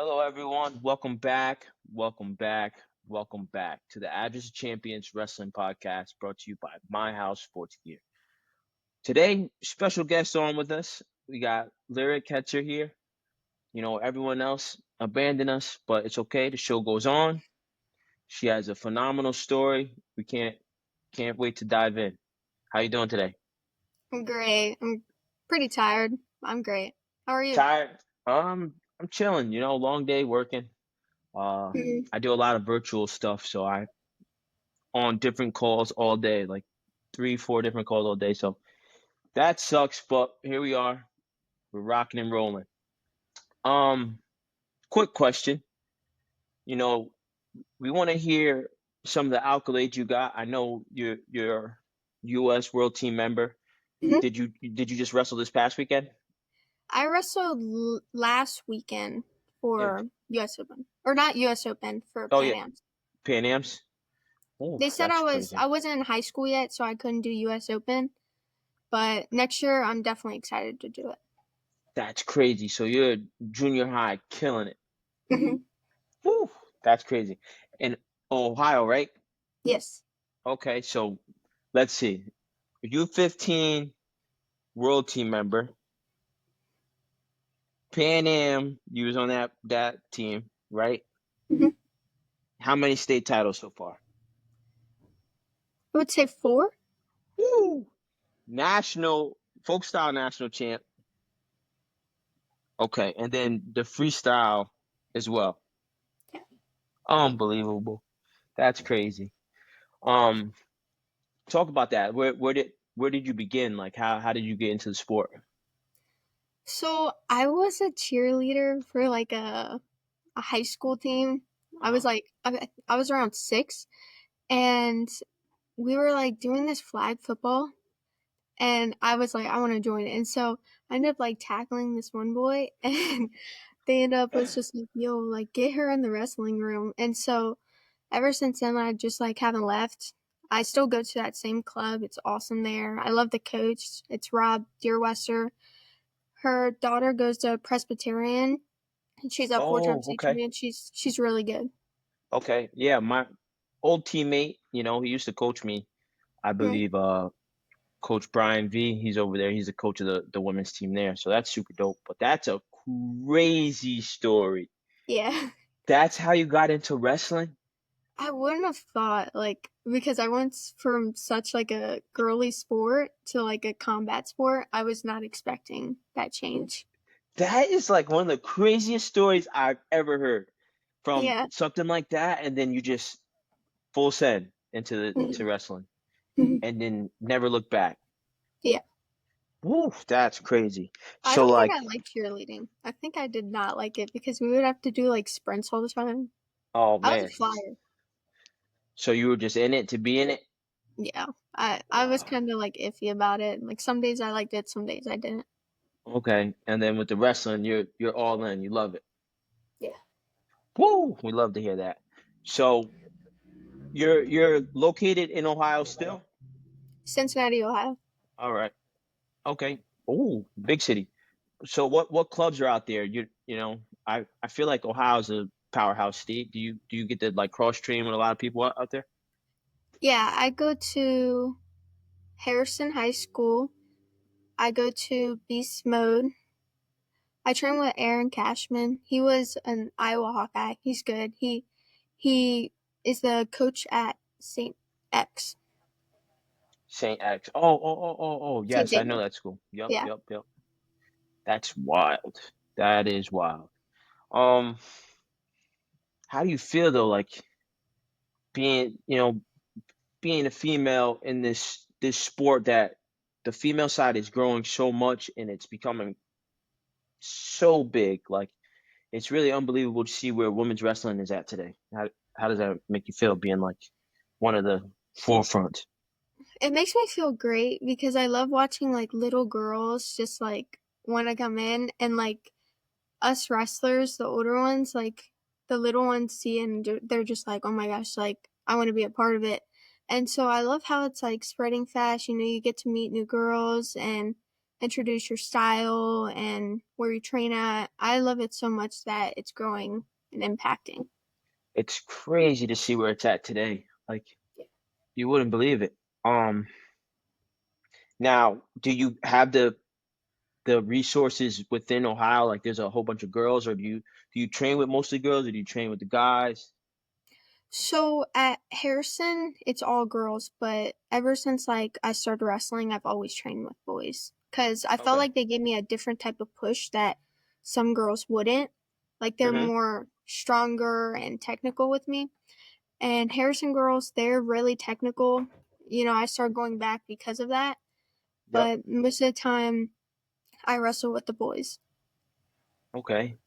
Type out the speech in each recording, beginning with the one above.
Hello, everyone. Welcome back. Welcome back. Welcome back to the Address Champions Wrestling Podcast brought to you by MyHOUSE Sports Gear. Today, special guest on with us. We got Lyric Hetzer here. Everyone else abandoned us, but it's okay. The show goes on. She has a phenomenal story. We can't wait to dive in. How you doing today? I'm great. I'm pretty tired. I'm great. How are you? Tired? I'm chilling, long day working. Mhm. I do a lot of virtual stuff, so I on different calls all day, like 3, 4 different calls all day. So that sucks, but here we are. We're rocking and rolling. Um, Quick question. You know, we want to hear some of the accolades you got. I know you're U.S. World Team member. Mhm. Did you just wrestle this past weekend? I wrestled last weekend Yeah. for U.S. Open, or not U.S. Open for Oh Pan yeah, Am's. Pan Am's. Oh, They said that's crazy. I wasn't in high school yet, so I couldn't do U.S. Open. But next year, I'm definitely excited to do it. That's crazy. So you're junior high, killing it. Mhm. Woo, that's crazy. In Ohio, right? Yes. Okay, so let's see. U15 World Team member. Pan Am, you was on that team, right? Mhm. How many state titles so far? I would say 4. Woo! National Folkstyle National Champ. Okay, and then the freestyle as well. Unbelievable. That's crazy. Um, Talk about that. Where did you begin? Like how did you get into the sport? So I was a cheerleader for like a high school team. Uh-huh. I was around 6, and we were like doing this flag football, and I was like, I want to join it. And so I ended up like tackling this one boy, and they ended up was just like, yo, like get her in the wrestling room. And so ever since then, I just like haven't left. I still go to that same club. It's awesome there. I love the coach. It's Rob Deerwester. Her daughter goes to Presbyterian, and she's a four-time Oh, state okay. champion. She's really good. Okay. Yeah, my old teammate, he used to coach me. I Mm, believe Coach Brian V, he's over there. He's the coach of the women's team there. So that's super dope. But that's a crazy story. yeah. That's how you got into wrestling? I wouldn't have thought, like, because I went from such like a girly sport to like a combat sport. I was not expecting that change. That is like one of the craziest stories I've ever heard. From Yeah. something like that, and then you just full send to Mhm. wrestling, Mhm. and then never look back. Yeah. Woo, that's crazy. I So don't think like, I liked cheerleading. I think I did not like it because we would have to do like sprints all the time. oh I was man, a flyer. so you were just in it to be in it? Yeah. I was Wow. kind of like iffy about it. Like some days I liked it, some days I didn't. Okay, and then with the wrestling, you're all in. You love it. Yeah. Woo, we love to hear that. So you're located in Ohio still? Cincinnati, Ohio. All right. Okay. Oh, big city. So what clubs are out there? I feel like Ohio's a powerhouse state. Do you get to like cross train with a lot of people out there? Yeah, I go to Harrison High School. I go to Beast Mode. I train with Aaron Cashman. He was an Iowa Hawkeye. He's good. He is the coach at St. X. St. X. Oh, St. yes, I know Xavier. that school. Yep, Yeah. yep, yep. That's wild. That is wild. Um, how do you feel though, like being, being a female in this sport that the female side is growing so much and it's becoming so big. Like it's really unbelievable to see where women's wrestling is at today. How does that make you feel being like one of the forefront? It makes me feel great because I love watching like little girls just like want to come in, and like us wrestlers, the older ones, like the little ones see it and they're just like, oh my gosh, like I want to be a part of it. And so I love how it's like spreading fast. You know, you get to meet new girls, and introduce your style and where you train at. I love it so much that it's growing and impacting. It's crazy to see where it's at today. Like you wouldn't believe it. Um, Now, do you have the resources within Ohio? Like there's a whole bunch of girls, or do you train with mostly girls, or do you train with the guys? So at Harrison, it's all girls, but ever since like I started wrestling, I've always trained with boys because I felt Okay. like they gave me a different type of push that some girls wouldn't. Like they're Mm-hmm. more stronger and technical with me. And Harrison girls, they're really technical. I started going back because of that, Yep. but most of the time I wrestle with the boys. Okay.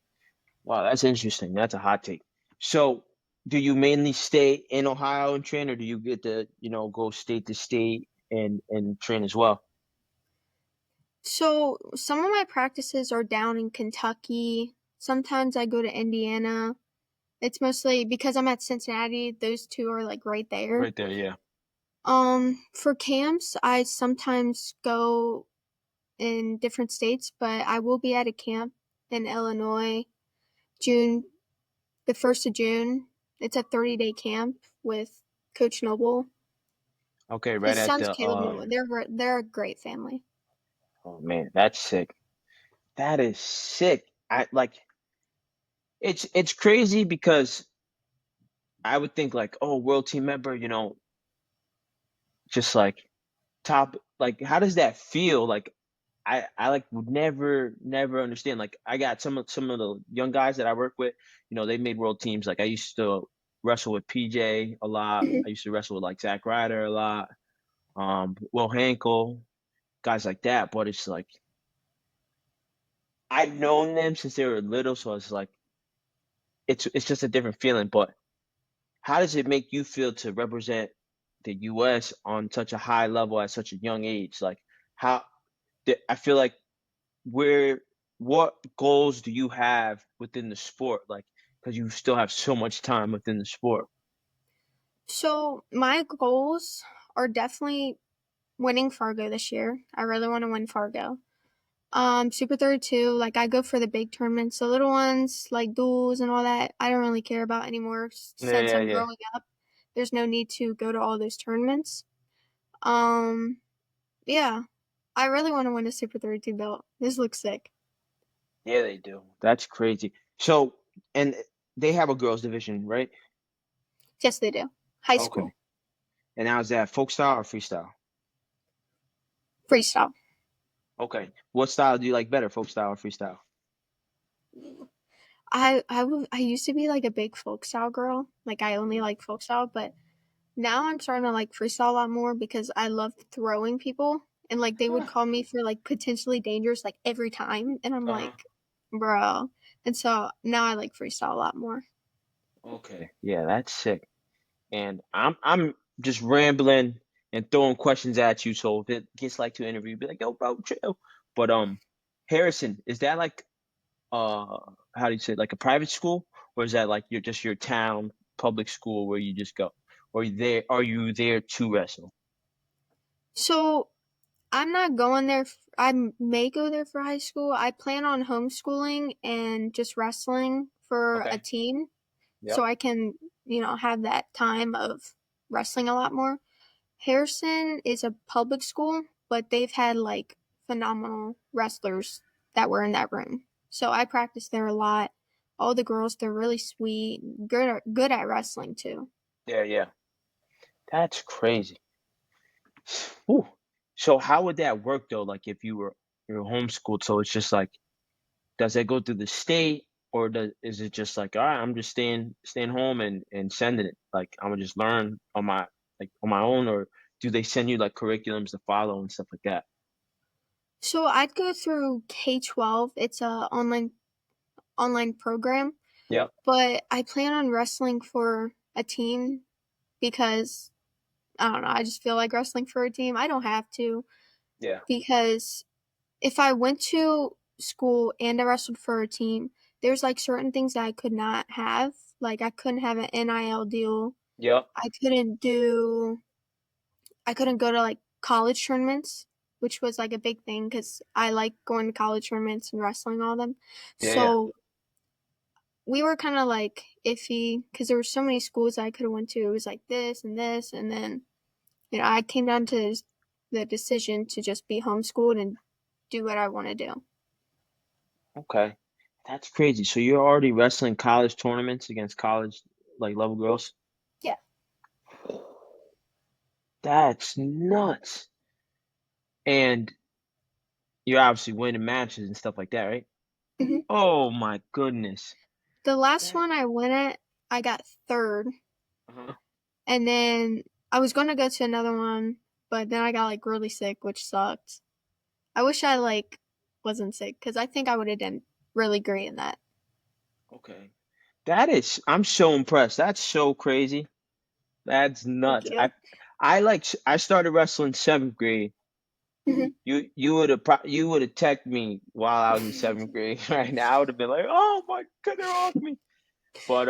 Wow, that's interesting. That's a hot take. So, do you mainly stay in Ohio and train, or do you get to, go state to state and train as well? So some of my practices are down in Kentucky. Sometimes I go to Indiana. It's mostly because I'm at Cincinnati, those two are like right there. Right there, yeah. For camps, I sometimes go in different states, but I will be at a camp in Illinois, June, the 1st of June. It's a 30-day camp with Coach Noble. Okay, right His at son's the Caleb Noble. They're a great family. oh man, that's sick. That is sick. I like it's crazy because I would think like, oh, world team member, just like top like how does that feel? Like I like would never understand. Like I got some of the young guys that I work with, they made world teams. Like I used to wrestle with PJ a lot. Mhm. I used to wrestle with like Zack Ryder a lot. Will Hankel, guys like that. But it's like I've known them since they were little, so it's like it's just a different feeling. But how does it make you feel to represent the U.S. on such a high level at such a young age? Like how I feel like where what goals do you have within the sport? Like because you still have so much time within the sport. So my goals are definitely winning Fargo this year. I really want to win Fargo. Super 32, like I go for the big tournaments. The little ones, like duels and all that, I don't really care about anymore Yeah, since yeah, I'm yeah. growing up. There's no need to go to all those tournaments. Um, yeah, I really want to win a Super 32 belt. This looks sick. Yeah, they do. That's crazy. So, and they have a girls division, right? Yes, they do. High Okay. school, And now is that folk style or freestyle? freestyle. Okay. What style do you like better, folk style or freestyle? I used to be like a big folk style girl. Like I only like folk style, but now I'm starting to like freestyle a lot more because I love throwing people and like they would call me for like potentially dangerous like every time and I'm Uh-huh. like, bro. And so now I like freestyle a lot more. Okay. Yeah, that's sick. And I'm just rambling and throwing questions at you. So if it gets like to interview, be like, yo, bro, chill. But Harrison, is that like uh how do you say it, like a private school? Or is that like your town public school where you just go? Or are you there to wrestle? So I'm not going there. I may go there for high school. I plan on homeschooling and just wrestling for a Okay. team so Yep. I can, have that time of wrestling a lot more. Harrison is a public school, but they've had like phenomenal wrestlers that were in that room. So I practice there a lot. All the girls, they're really sweet, good at wrestling too. Yeah, yeah. That's crazy. Whew. So how would that work though? Like if you're homeschooled, so it's just like does that go through the state or is it just like, all right, I'm just staying home and sending it? Like I'm gonna just learn on my own, or do they send you like curriculums to follow and stuff like that? So I'd go through K-12. It's a online program, Yep. but I plan on wrestling for a team because I don't know, I just feel like wrestling for a team. I don't have to Yeah. because if I went to school and I wrestled for a team, there's like certain things that I could not have. Like I couldn't have an NIL deal. Yep. I couldn't go to like college tournaments which was like a big thing because I like going to college tournaments and wrestling all of them. Yeah, yeah. So we were kind of like iffy because there were so many schools I could have went to. It was like this, and then I came down to the decision to just be homeschooled and do what I want to do. Okay. That's crazy. So you're already wrestling college tournaments against college like level girls? Yeah. That's nuts. And you're obviously winning matches and stuff like that, right? hmm Oh my goodness. The last That one I went at, I got third, uh and then I was going to go to another one, but then I got like really sick, which sucked. I wish I like wasn't sick because I think I would have done really great in that. Okay. That is, I'm so impressed. That's so crazy. That's Thank nuts. you. I started wrestling seventh grade. hmm You would have teched me while I was in seventh grade right now. I would have been like, oh my God, they're off me. But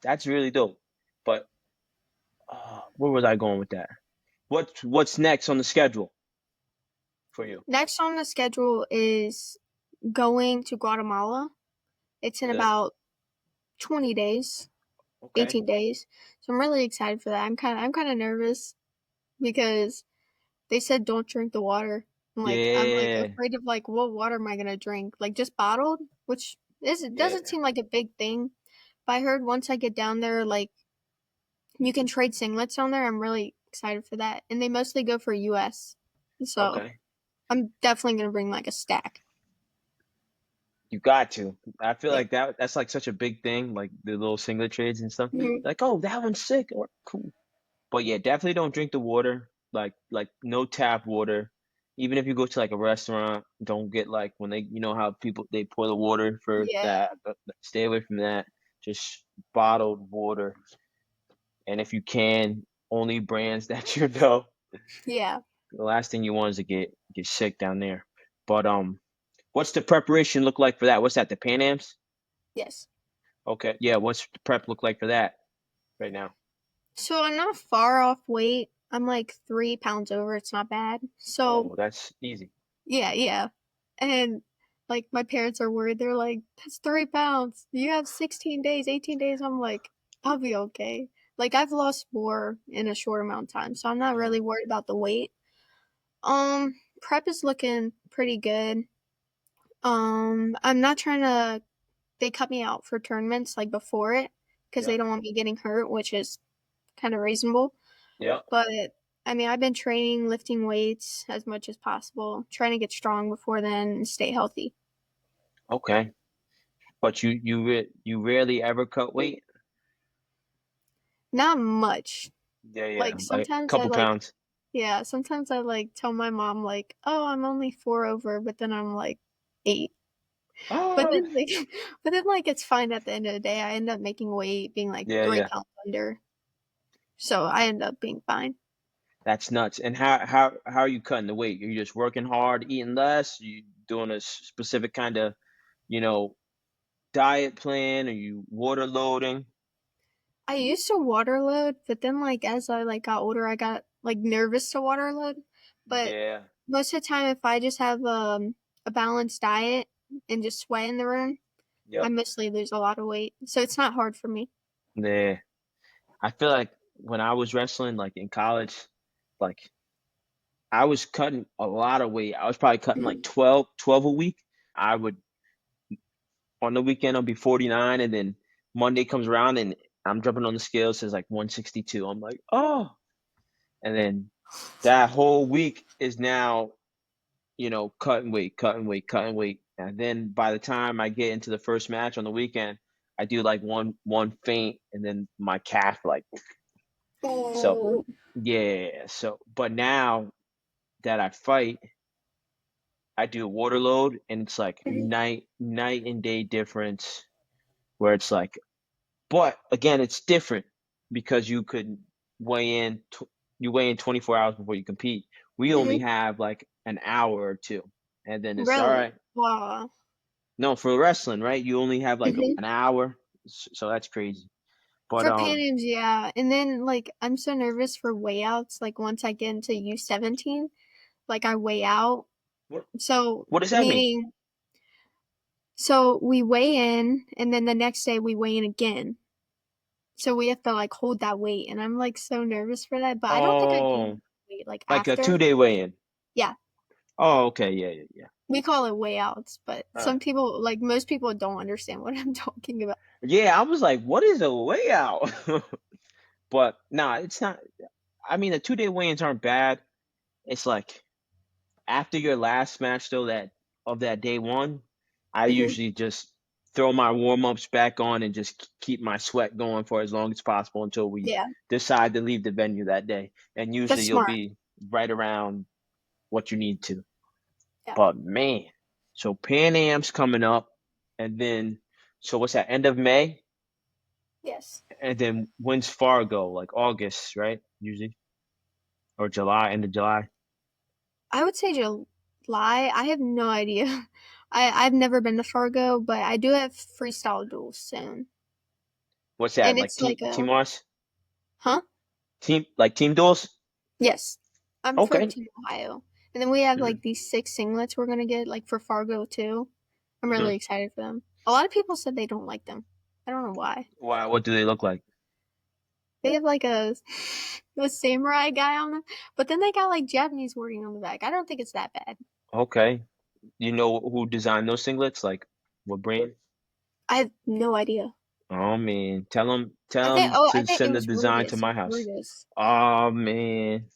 that's really dope. But where was I going with that? What's next on the schedule for you? Next on the schedule is going to Guatemala. It's in Yeah. about 20 days, Okay. 18 days. So I'm really excited for that. I'm kind of nervous because they said don't drink the water. I'm like Yeah. afraid of like what water am I gonna drink? Like just bottled, which is it doesn't Yeah. seem like a big thing. But I heard once I get down there, like you can trade singlets on there. I'm really excited for that. And they mostly go for US. So Okay. I'm definitely gonna bring like a stack. You got to. I feel Yeah. like that's like such a big thing, like the little singlet trades and stuff. Mhm. Like, oh, that one's sick. Or cool. But yeah, definitely don't drink the water. Like no tap water. Even if you go to like a restaurant, don't get like when they you know how people they pour the water for Yeah. that. Stay away from that. Just bottled water. And if you can, only brands that you know. Yeah. The last thing you want is to get sick down there. But what's the preparation look like for that? What's that? The Pan Ams? Yes. Okay. Yeah, what's the prep look like for that right now? So I'm not far off weight. I'm like 3 pounds over. It's not bad. So Oh, that's easy. yeah, yeah. And like my parents are worried. They're like, "That's 3 pounds. You have 16 days, 18 days." I'm like, "I'll be okay." Like I've lost more in a short amount of time, so I'm not Uh-huh. really worried about the weight. Prep is looking pretty good. I'm not trying to. They cut me out for tournaments like before it because Yeah. they don't want me getting hurt, which is kind of reasonable. Yeah. But I mean, I've been training, lifting weights as much as possible, trying to get strong before then and stay healthy. Okay. But you rarely ever cut weight? Not much. Yeah, yeah. Like Like a sometimes I couple like, pounds. yeah, sometimes I like tell my mom like, "Oh, I'm only 4 over," but then I'm like 8. But Oh, then like, but then like it's fine at the end of the day. I end up making weight, being like yeah, three yeah. pounds under, so I end up being fine. That's nuts. And how are you cutting the weight? Are you just working hard, eating less? You doing a specific kind of, you know, diet plan? Are you water loading? I used to water load, but then like as I like got older, I got like nervous to water load. But Yeah. most of the time, if I just have a balanced diet and just sweat in the room, I Yep. mostly lose a lot of weight. So it's not hard for me. Yeah. I feel like when I was wrestling, like in college, like I was cutting a lot of weight. I was probably cutting like Mhm. 12 a week. I would on the weekend I'll be 49 and then Monday comes around and I'm jumping on the scale, says like 162. I'm like, oh, and then that whole week is now, cutting weight, cutting weight, cutting weight. And then by the time I get into the first match on the weekend, I do like one feint and then my calf like so Oh, yeah. So but now that I fight, I do a water load and it's like mhm, night and day difference where it's like but again it's different because weigh in you weigh in 24 hours before you compete. We only mhm. have like an hour or two and then it's all Really? right. Wow. No, for wrestling, right? You only have like Mhm. an hour. So that's crazy. But For Pan-Ams, yeah. And then like I'm so nervous for weighouts. Like once I get into U17, like I weigh out. What So what does that mean? meaning so we weigh in and then the next day we weigh in again. So we have to like hold that weight and I'm like so nervous for that, but I don't think I gained Oh, weight like like a after. 2 day weigh-in. Yeah. Oh, okay, yeah, yeah, yeah. We call it weigh outs, but Uh, some people like most people don't understand what I'm talking about. yeah, I was like, what is a way out? But nah, it's not. I mean, the 2 day weigh-ins aren't bad. It's like after your last match though, that of that day one, I Hmm. usually just throw my warm-ups back on and just keep my sweat going for as long as possible until we Yeah, decide to leave the venue that day. And usually that's you'll smart. be right around what you need to. Yeah. But man, so Pan Am's coming up, and then so what's that? End of May, Yes. and then when's Fargo? Like August, right? Usually, or July, end of July. I would say July. I have no idea. I've never been to Fargo, but I do have freestyle duels soon. What's that? And Like it's like team a wise? huh? Team duels? Yes. I'm for Okay. Team Ohio. And then we have Hmm. like these 6 singlets we're gonna get, like for Fargo too. I'm Hmm. really excited for them. A lot of people said they don't like them. I don't know why. Wow, what do they look like? They have like a samurai guy on them, but then they got like Japanese wording on the back. I don't think it's that bad. Okay. You know who designed those singlets? Like what brand? I have no idea. Oh man, tell them I to think it send the was design to Brutus. my It's house. Brutus. Oh man,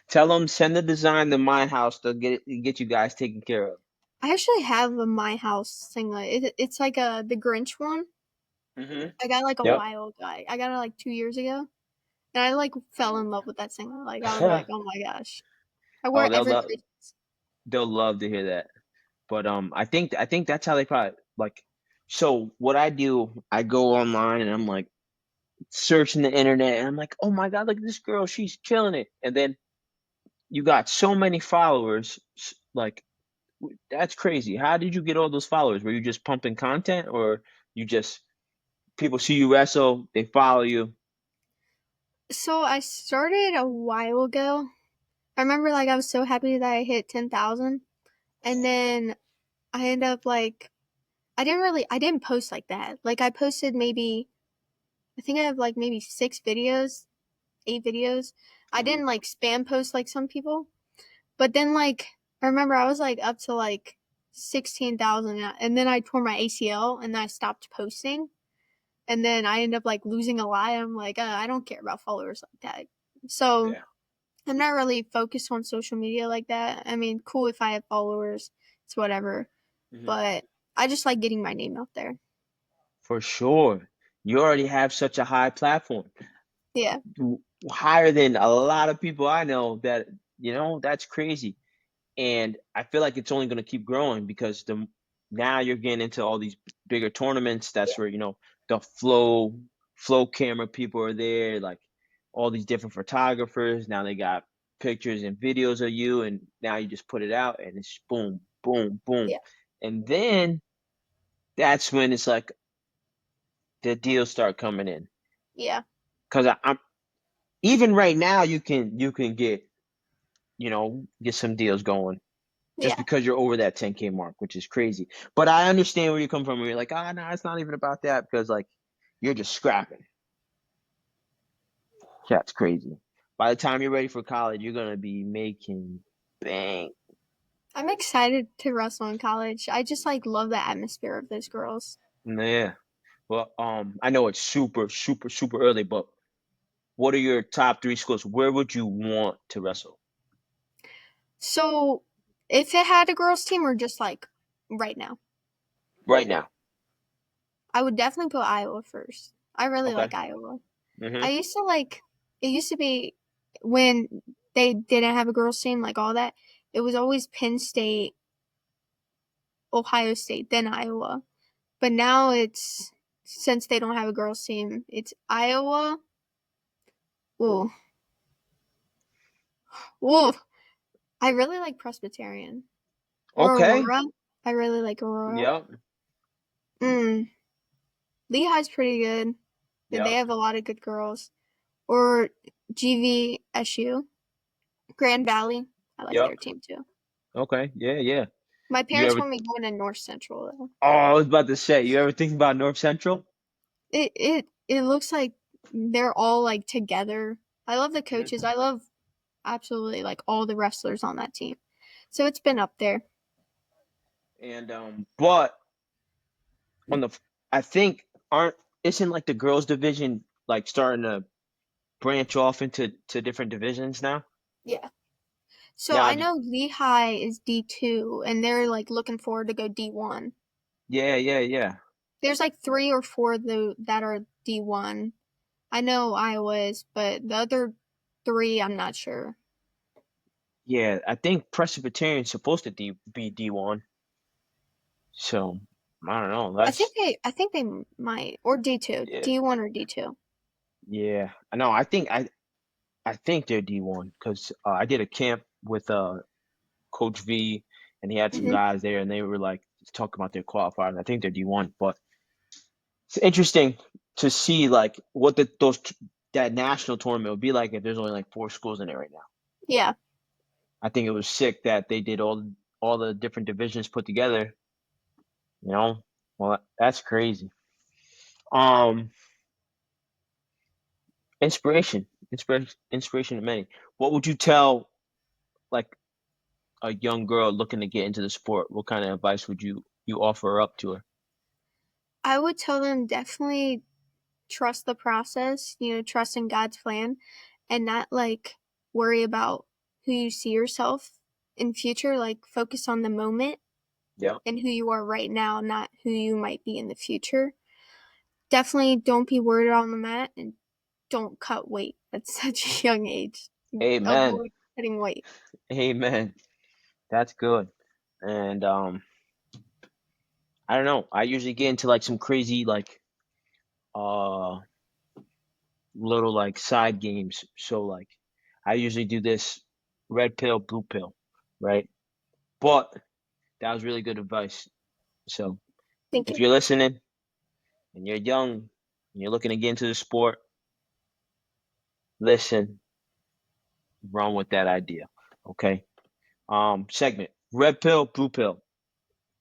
tell them send the design to my house to get you guys taken care of. I actually have a My House singlet. It's like the Grinch one. Hmm. I got like a Yep. while ago. I got it like 2 years ago, and I like fell in love with that singlet. Like I was like, oh my gosh, I wear Oh, it every Christmas. they'll love to hear that. But I think that's how they probably like. So what I do, I go online and I'm like searching the internet and I'm like, oh my God, look at this girl, she's killing it. And then you got so many followers, like that's crazy. How did you get all those followers? Were you just pumping content or you just people see you wrestle, they follow you? So I started a while ago. I remember like I was so happy that I hit 10,000, and then I ended up like I didn't post like that. Like I posted maybe I think I have like maybe 6 videos, 8 videos. I Hmm. didn't like spam post like some people. But then like I remember I was like up to like 16,000 and then I tore my ACL and then I stopped posting and then I ended up like losing a lot. I'm like I don't care about followers like that. So Yeah. I'm not really focused on social media like that. I mean, cool if I have followers, it's whatever. Hmm. But I just like getting my name out there. For sure. You already have such a high platform, Yeah. higher than a lot of people I know that, that's crazy. And I feel like it's only going to keep growing because the now you're getting into all these bigger tournaments. Yeah. That's where the flow camera people are there, like all these different photographers. Now they got pictures and videos of you, and now you just put it out, and it's boom, boom, boom, Yeah. and then that's when it's like the deals start coming in. Yeah. Because I'm even right now you can get some deals going just Yeah. because you're over that 10K mark, which is crazy. But I understand where you come from. Where you're like, no, it's not even about that because like you're just scrapping. That's crazy. By the time you're ready for college, you're gonna be making bank. I'm excited to wrestle in college. I just like love the atmosphere of those girls. Yeah. Well, I know it's super, super, super early, but what are your top three schools? Where would you want to wrestle So, if it had a girls' team or just like right now, right now? I would definitely put Iowa first. I really Okay. like Iowa. Mm-hmm. I used to like, it used to be when they didn't have a girls' team, like all that, it was always Penn State, Ohio State, then Iowa. But now since they don't have a girls' team, it's Iowa. Ooh, ooh. I really like Presbyterian. Or Okay. Aurora. I really like Aurora. Yep. Mm. Lehigh's pretty good. They Yep. have a lot of good girls. Or GVSU. Grand Valley. I like Yep. their team too. Okay. Yeah, yeah. My You parents ever want me going to North Central though. Oh, I was about to say, you ever think about North Central? It looks like they're all like together. I love the Mhm. coaches. I love absolutely like all the wrestlers on that team. So it's been up there. And but on the I think aren't isn't like the girls division like starting to branch off into different divisions now? Yeah. So Now, I know Lehigh is D2 and they're like looking forward to go D1. yeah, yeah, yeah. There's like 3 or 4 though that are D1. I know Iowa is, but the other 3 I'm not sure. Yeah, I think Presbyterian's supposed to be D1. So, I don't know. That's I think they might or D2. yeah. D1 or D2. Yeah. I know. I think they're D1 because I did a camp with Coach V and he had some Mhm. guys there and they were like talking about their qualifiers. I think they're D1, but it's interesting to see like what that national tournament would be like if there's only like 4 schools in it right now. Yeah. I think it was sick that they did all the different divisions put together. You know, well that's crazy. Um, inspiration to many. What would you tell like a young girl looking to get into the sport? What kind of advice would you offer up to her? I would tell them definitely trust the process, trust in God's plan and not like worry about who you see yourself in future, like focus on the moment Yeah. and who you are right now, not who you might be in the future. Definitely don't be worried on the mat and don't cut weight at such a young age. Amen. Avoid cutting weight. Amen. That's good. And I don't know. I usually get into like some crazy like uh little like side games. So like I usually do this red pill, blue pill, right? But that was really good advice. So Thank if you. you're listening and you're young and you're looking to get into the sport, listen, run with that idea. Okay. Segment. Red pill, blue pill.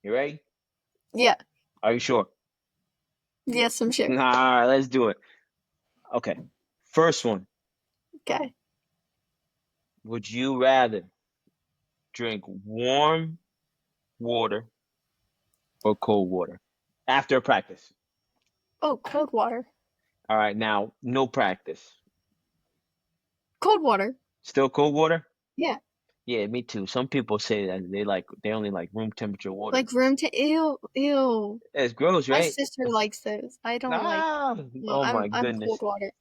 You ready? Yeah. Are you sure? Yes, I'm sure. All right, let's do it. Okay. First one. Okay. Would you rather drink warm water or cold water after practice? Oh, cold water. All right, now no practice. Cold water. Still cold water? Yeah. Yeah, me too. Some people say that they only like room temperature water. Like room to ew, ew. It's gross, My right? sister likes those. I don't like. Ah, No, oh my I'm goodness. cold water.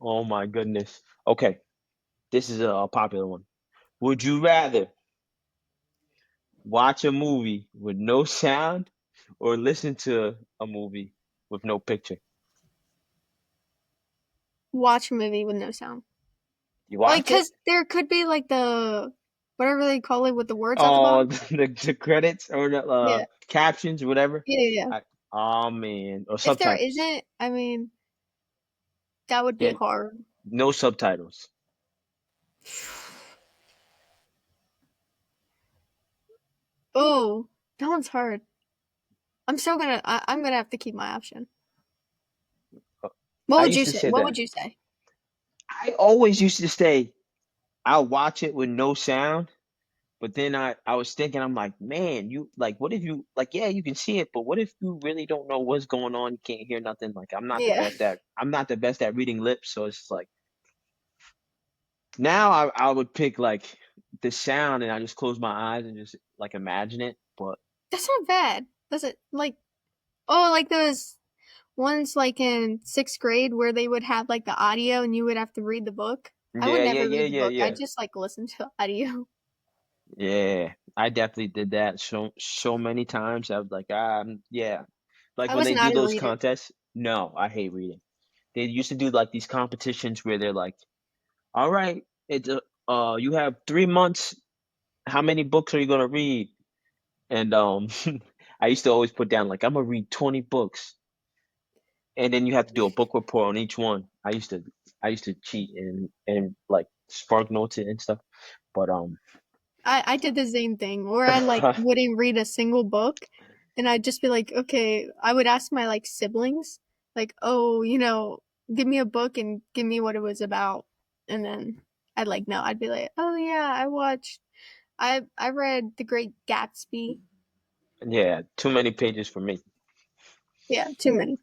Oh my goodness. Okay, this is a popular one. Would you rather watch a movie with no sound or listen to a movie with no picture? Watch a movie with no sound. You Like, watch it? cause there could be like the whatever they call it with the words at the Oh, bottom. the credits or the Yeah. captions, whatever. Yeah, yeah, yeah. I, oh man, or If there subtitles. isn't, I mean, that would be Yeah, hard. no subtitles. Oh, that one's hard. I'm gonna have to keep my option. Uh, What I would used you to say? say What would that. you say? I always used to say I'll watch it with no sound, but then I was thinking I'm like, man, you like what if you like yeah, you can see it, but what if you really don't know what's going on, you can't hear nothing? Like Yeah. I'm not the best at reading lips, so it's like now I would pick like the sound and I just close my eyes and just like imagine it. But That's not bad. Does it like oh like those ones like in 6th grade where they would have like the audio and you would have to read the book? I would yeah, yeah, never yeah, read the yeah, book. I yeah. just like listen to the audio. Yeah, I definitely did that so many times. I was like, yeah. Like I when was they do not a those reader. contests. No, I hate reading. They used to do like these competitions where they're like, all right, you have 3 months. How many books are you gonna read? And I used to always put down like I'm gonna read 20 books, and then you have to do a book report on each one. I used to cheat and like spark notes it and stuff. But I did the same thing, or I like wouldn't read a single book, and I'd just be like, okay, I would ask my like siblings, like, oh, give me a book and give me what it was about, and then I'd like, no, I'd be like, oh yeah, I read The Great Gatsby. Yeah, too many pages for me. Yeah, too many.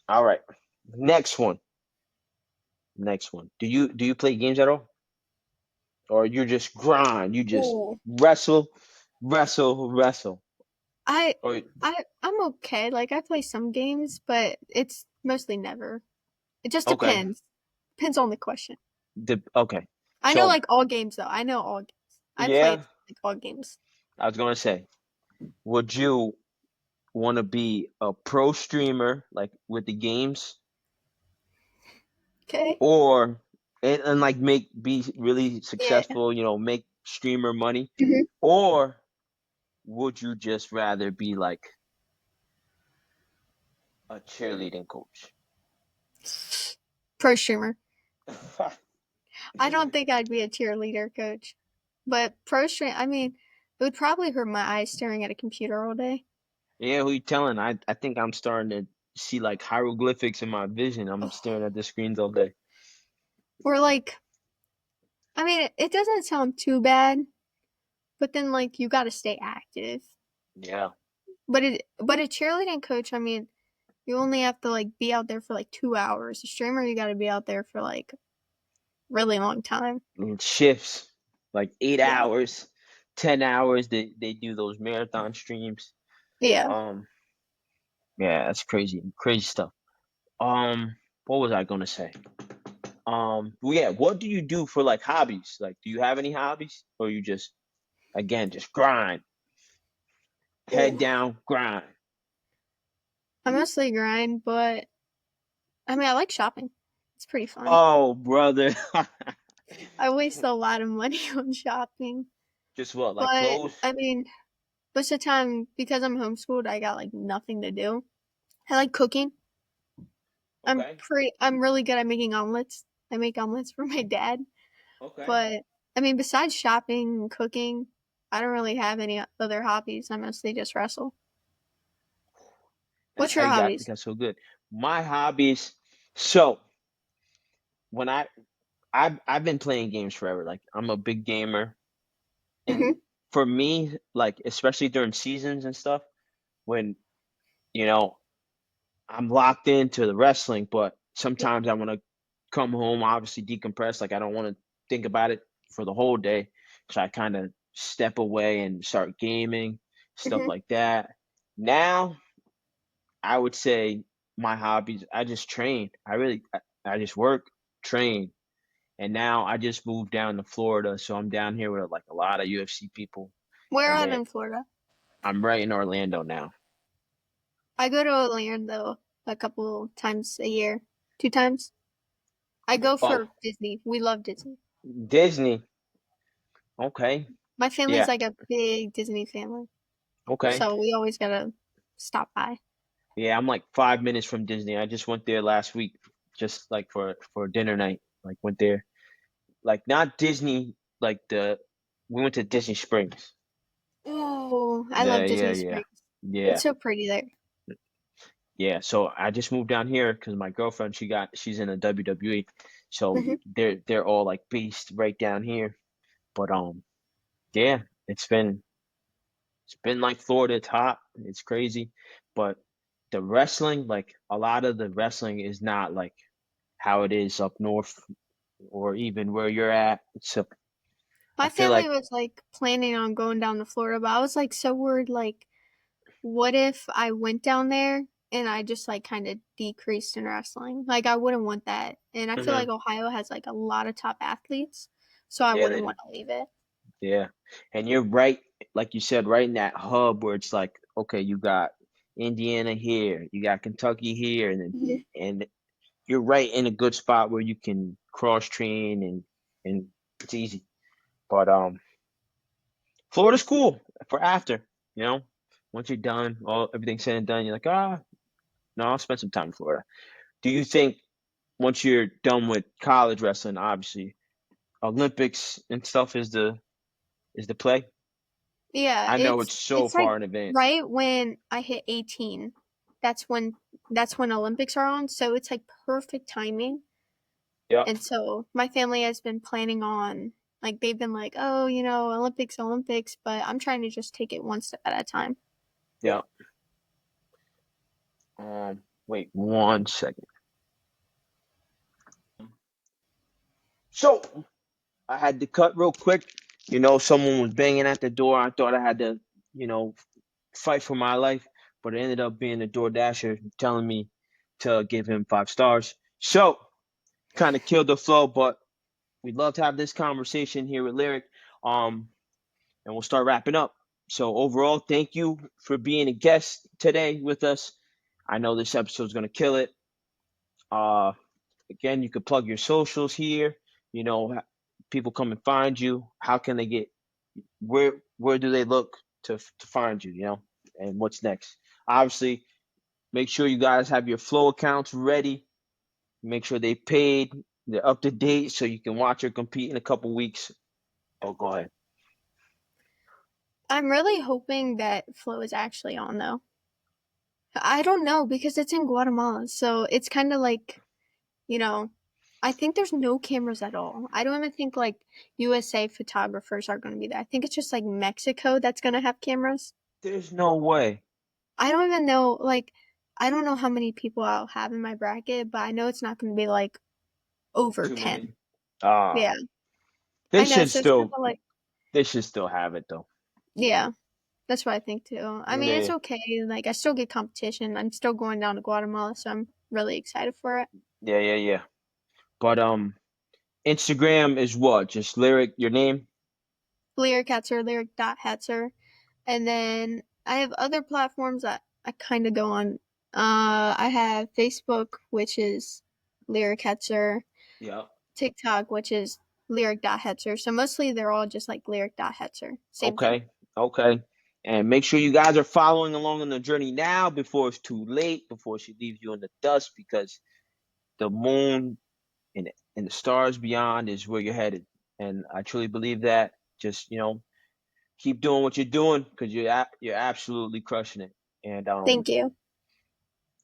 All right. Next one. Next one. Do you play games at all? Or you just grind, you just Ooh. wrestle, wrestle, wrestle. I Or I'm okay. Like I play some games, but it's mostly never. It just okay. depends. Depends on the question. Okay. I know So like all games though. I know all games. I yeah, played like all games. I was gonna say, would you want to be a pro streamer like with the games, Okay. or and like make be really Yeah. successful, make streamer money, Mhm. or would you just rather be like a cheerleading coach? Pro streamer. I don't think I'd be a cheerleader coach, but pro stream. I mean, it would probably hurt my eyes staring at a computer all day. Yeah, who you telling? I think I'm starting to see like hieroglyphics in my vision. I'm Oh. staring at the screens all day. Or like, I mean, it doesn't sound too bad, but then like you got to stay active. Yeah. But a cheerleading coach, I mean, you only have to like be out there for like 2 hours. A streamer, you got to be out there for like really long time. Shifts, like eight Yeah. hours, 10 hours. They do those marathon streams. Yeah. Um, yeah, that's crazy, crazy stuff. What was I gonna say? Well, yeah, what do you do for like hobbies? Like, do you have any hobbies, or you just again just grind, head Ooh. down, grind? I mostly grind, but I mean, I like shopping. It's pretty fun. Oh, brother. I waste a lot of money on shopping, Just what, like but clothes? I mean, most of the time because I'm homeschooled, I got like nothing to do. I like cooking. Okay, I'm really good at making omelets. I make omelets for my dad, okay. but I mean, besides shopping and cooking, I don't really have any other hobbies. I mostly just wrestle. That's What's how your you hobbies? got so good. My hobbies. So when I've been playing games forever. Like I'm a big gamer, and Mhm. for me, like especially during seasons and stuff, when you know I'm locked into the wrestling, but Yeah. sometimes I want to come home, obviously decompress. Like I don't want to think about it for the whole day, so I kind of step away and start gaming, stuff Mhm. like that. Now I would say my hobbies. I just train. I just work, train, and now I just moved down to Florida, so I'm down here with like a lot of UFC people, Where and at then in Florida? I'm right in Orlando now. I go to Orlando a couple times a year, 2 times. I go Oh, for Disney. We love Disney. Disney. Okay. My family's Yeah. like a big Disney family, Okay. so we always gotta stop by. Yeah, I'm like 5 minutes from Disney. I just went there last week, just like for dinner night. Like went there, like not Disney, like the we went to Disney Springs. Oh, I love Yeah, yeah, Disney yeah, Springs. yeah, It's so pretty there. yeah. So I just moved down here because my girlfriend she's in a WWE, so Hmm. they're all like based right down here. But yeah, it's been like Florida. It's hot. It's crazy, but the wrestling, like a lot of the wrestling, is not like how it is up north or even where you're at. So I My feel family like, was like planning on going down to Florida, but I was like so worried. Like, what if I went down there and I just like kind of decreased in wrestling? Like, I wouldn't want that. And I feel mhm, like Ohio has like a lot of top athletes, so I yeah, wouldn't want to leave it. yeah, and you're right, like you said, right in that hub where it's like, okay, you got Indiana here, you got Kentucky here, Mhm. and you're right in a good spot where you can cross train and it's easy. But Florida's cool for after, you know. Once you're done, all everything's said and done, you're like, no, I'll spend some time in Florida. Do you think once you're done with college wrestling, obviously, Olympics and stuff is the play? Yeah, I know it's it's so it's like far in advance. right when I hit 18. That's when that's when Olympics are on, so it's like perfect timing. Yep, And so my family has been planning on like they've been like, "Oh, Olympics, Olympics," but I'm trying to just take it one step at a time. yep. Wait 1 second. So I had to cut real quick. Someone was banging at the door. I thought I had to, you know, fight for my life, but it ended up being a door dasher telling me to give him 5 stars. So kind of killed the flow, but we'd love to have this conversation here with Lyric. Um, and we'll start wrapping up. So overall, thank you for being a guest today with us. I know this episode is gonna kill it. Uh, Again, you could plug your socials here. You know, people come and find you. How can they get where do they look to find you? And what's next? Obviously, make sure you guys have your flow accounts ready. Make sure they paid, they're up to date, so you can watch her compete in a couple weeks. Oh, go ahead. I'm really hoping that Flow is actually on though. I don't know because it's in Guatemala, so it's kind of like, you know, I think there's no cameras at all. I don't even think like USA photographers are going to be there. I think it's just like Mexico that's going to have cameras. There's no way. I don't even know, like, I don't know how many people I'll have in my bracket, but I know it's not going to be like over Too 10. many. Uh Yeah, they I know. should So it's kind still of like, they should still have it though. yeah, that's what I think too. I mean, it's Yeah, okay. Like, I still get competition. I'm still going down to Guatemala, so I'm really excited for it. yeah, yeah, yeah. But Instagram is what? Just lyric your name? Lyric Hetzer, lyric.hetzer. And then I have other platforms that I kind of go on. I have Facebook, which is Lyric Hetzer, Yeah. TikTok, which is lyric.hetzer. So mostly they're all just like lyric.hetzer. Same thing. Okay. Okay. And make sure you guys are following along on the journey now before it's too late, before she leaves you in the dust, because the moon and the stars beyond is where you're headed. And I truly believe that. Just, keep doing what you're doing because you're absolutely crushing it. And Thank you.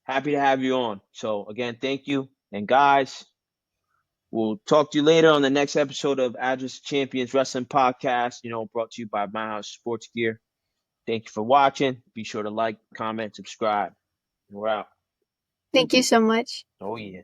happy to have you on. So again, thank you. And guys, we'll talk to you later on the next episode of Address Champions Wrestling Podcast, brought to you by MyHOUSE Sports Gear. Thank you for watching. Be sure to like, comment, subscribe. And we're out. Thank you so much. Oh, yeah.